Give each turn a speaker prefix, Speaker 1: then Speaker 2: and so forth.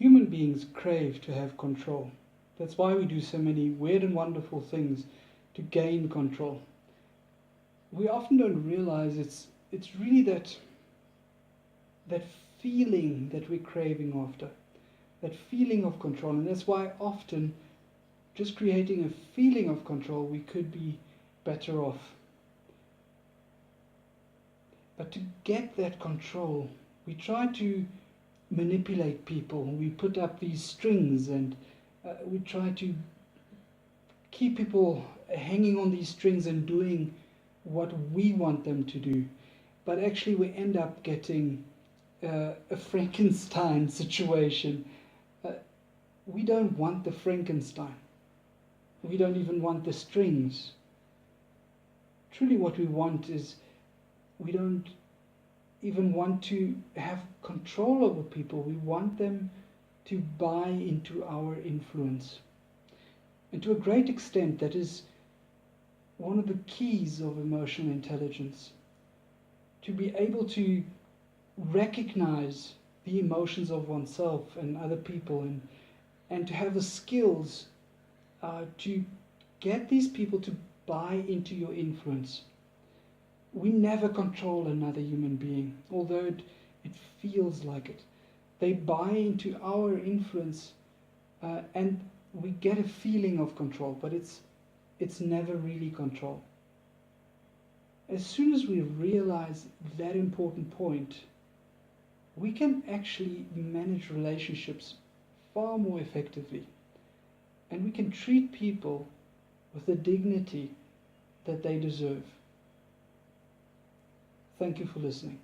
Speaker 1: Human beings crave to have control. That's why we do so many weird and wonderful things to gain control. We often don't realize it's really that feeling that we're craving after, that feeling of control. And that's why often just creating a feeling of control, we could be better off. But to get that control, we try to manipulate people. We put up these strings and we try to keep people hanging on these strings and doing what we want them to do. But actually we end up getting a Frankenstein situation. We don't want the Frankenstein. We don't even want the strings. Truly what we want is, we don't even want to have control over people. We want them to buy into our influence. And to a great extent, that is one of the keys of emotional intelligence. To be able to recognize the emotions of oneself and other people, and to have the skills to get these people to buy into your influence. We never control another human being, although it feels like it. They buy into our influence and we get a feeling of control, but it's never really control. As soon as we realize that important point, we can actually manage relationships far more effectively. And we can treat people with the dignity that they deserve. Thank you for listening.